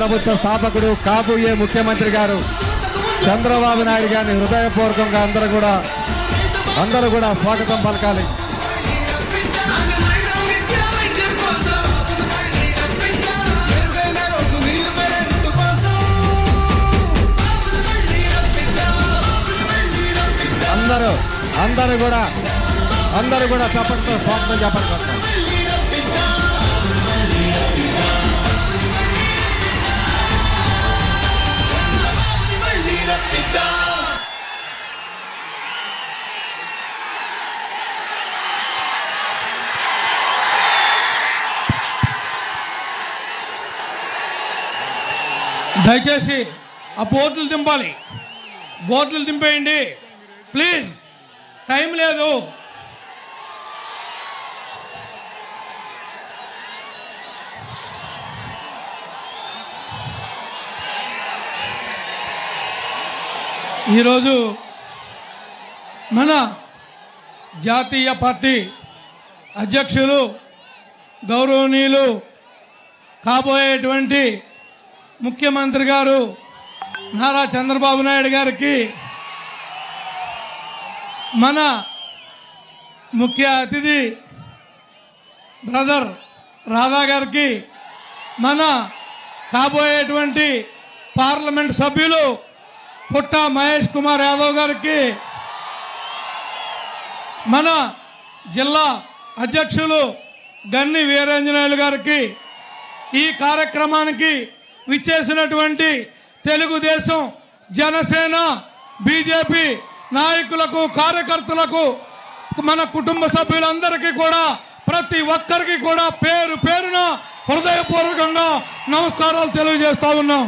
ప్రభుత్వ స్థాపకుడు కాబోయే ముఖ్యమంత్రి గారు చంద్రబాబు నాయుడు గారిని హృదయపూర్వకంగా అందరూ కూడా స్వాగతం పలకాలి. అందరూ కూడా చప్పటితో స్వాగతం చెప్పాలి. దయచేసి ఆ బోర్డులు దింపాలి. బోర్డులు దింపేయండి ప్లీజ్, టైం లేదు. ఈరోజు మన జాతీయ పార్టీ అధ్యక్షులు గౌరవనీయులు కాబోయేటువంటి ముఖ్యమంత్రి గారు నారా చంద్రబాబు నాయుడు గారికి మన ముఖ్య అతిథి బ్రదర్ రాధా గారికి, మన కాబోయేటువంటి పార్లమెంట్ సభ్యులు పుట్ట మహేష్ కుమార్ యాదవ్ గారికి, మన జిల్లా అధ్యక్షులు గన్ని వీరాంజనేయులు గారికి, ఈ కార్యక్రమానికి విచ్చేసినటువంటి తెలుగుదేశం, జనసేన, బీజేపీ నాయకులకు, కార్యకర్తలకు, మన కుటుంబ సభ్యులందరికీ కూడా ప్రతి ఒక్కరికి కూడా పేరు పేరున హృదయపూర్వకంగా నమస్కారాలు తెలియజేస్తా ఉన్నాం.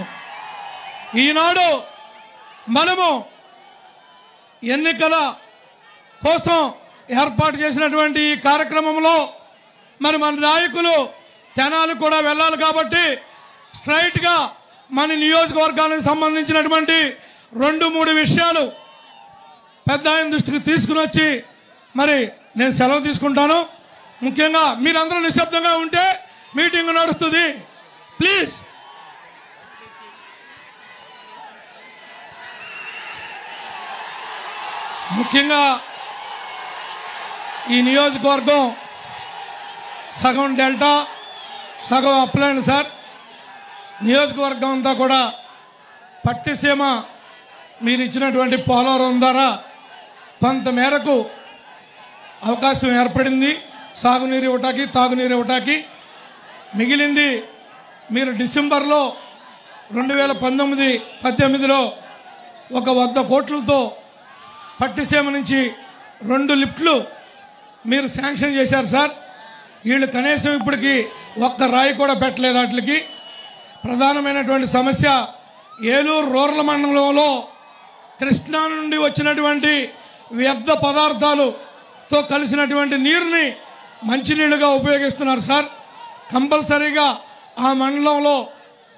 ఈనాడు మనము ఎన్నికల కోసం ఏర్పాటు చేసినటువంటి ఈ కార్యక్రమంలో మరి మన నాయకులు తెనాలి కూడా వెళ్ళాలి కాబట్టి స్ట్రైట్గా మన నియోజకవర్గానికి సంబంధించినటువంటి 2-3 విషయాలు పెద్ద ఆయన దృష్టికి తీసుకుని వచ్చి మరి నేను సెలవు తీసుకుంటాను. ముఖ్యంగా మీరందరూ నిశ్శబ్దంగా ఉంటే మీటింగ్ నడుస్తుంది ప్లీజ్. ముఖ్యంగా ఈ నియోజకవర్గం సగం డెల్టా సగం అప్లైన్ సార్. నియోజకవర్గం అంతా కూడా పట్టిసీమ మీరు ఇచ్చినటువంటి పోలవరం ద్వారా కొంత మేరకు అవకాశం ఏర్పడింది సాగునీరు ఇవ్వటానికి, తాగునీరు ఇవ్వటానికి. మిగిలింది మీరు డిసెంబర్లో 2019-18లో 100 కోట్లతో పట్టిసీమ నుంచి 2 లిఫ్ట్లు మీరు శాంక్షన్ చేశారు సార్. వీళ్ళు కనీసం ఇప్పటికి 1 రాయి కూడా పెట్టలేదు. వాటికి ప్రధానమైనటువంటి సమస్య ఏలూరు రూరల్ మండలంలో కృష్ణా నుండి వచ్చినటువంటి వ్యర్థ పదార్థాలతో కలిసినటువంటి నీరుని మంచినీళ్ళుగా ఉపయోగిస్తున్నారు సార్. కంపల్సరీగా ఆ మండలంలో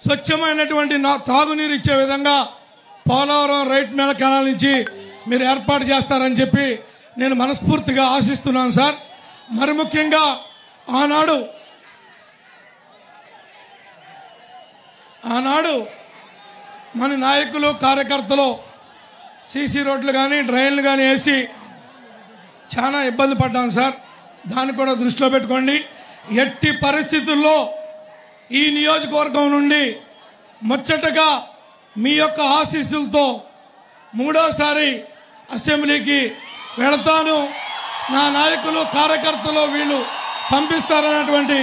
స్వచ్ఛమైనటువంటి తాగునీరు ఇచ్చే విధంగా పోలవరం రైట్ మేల కెనాల్ నుంచి మీరు ఏర్పాటు చేస్తారని చెప్పి నేను మనస్ఫూర్తిగా ఆశిస్తున్నాను సార్. మరి ముఖ్యంగా ఆనాడు మన నాయకులు, కార్యకర్తలు సీసీ రోడ్లు కానీ డ్రైన్లు కానీ వేసి చాలా ఇబ్బంది పడ్డాం సార్. దాన్ని కూడా దృష్టిలో పెట్టుకోండి. ఎట్టి పరిస్థితుల్లో ఈ నియోజకవర్గం నుండి ముచ్చటగా మీ యొక్క ఆశీస్సులతో 3వసారి అసెంబ్లీకి వెళతాను. నా నాయకులు, కార్యకర్తలు వీళ్ళు పంపిస్తారనేటువంటి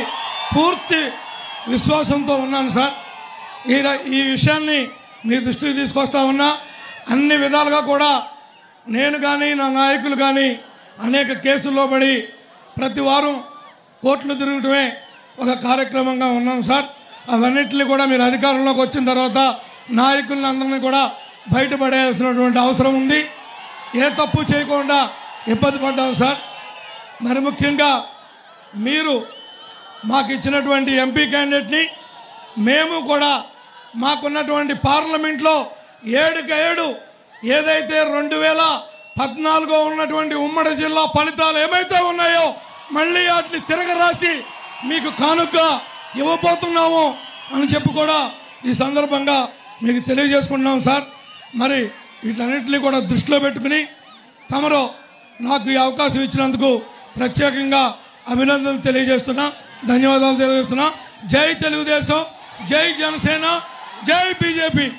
పూర్తి విశ్వాసంతో ఉన్నాను సార్. ఈ విషయాన్ని మీ దృష్టికి తీసుకొస్తా ఉన్నా. అన్ని విధాలుగా కూడా నేను కానీ నా నాయకులు కానీ అనేక కేసుల్లో పడి ప్రతి వారం కోర్టులు తిరగటమే ఒక కార్యక్రమంగా ఉన్నాం సార్. అవన్నిటిని కూడా మీరు అధికారంలోకి వచ్చిన తర్వాత నాయకులను అందరినీ కూడా బయటపడేయాల్సినటువంటి అవసరం ఉంది. ఏ తప్పు చేయకుండా ఇబ్బంది పడ్డాం సార్. మరి ముఖ్యంగా మీరు మాకు ఇచ్చినటువంటి ఎంపీ క్యాండిడేట్ని మేము కూడా మాకున్నటువంటి పార్లమెంట్లో 7 ఏదైతే 2014 ఉన్నటువంటి ఉమ్మడి జిల్లా ఫలితాలు ఏమైతే ఉన్నాయో మళ్ళీ వాటిని తిరగరాసి మీకు కానుక ఇవ్వబోతున్నాము అని చెప్పి కూడా ఈ సందర్భంగా మీకు తెలియజేసుకుంటున్నాం సార్. మరి వీటన్నిటిని కూడా దృష్టిలో పెట్టుకుని తమరు నాకు ఈ అవకాశం ఇచ్చినందుకు ప్రత్యేకంగా అభినందనలు తెలియజేస్తున్నా, ధన్యవాదాలు తెలియజేస్తున్నా. జై తెలుగుదేశం, జై జనసేన, జై బీజేపీ.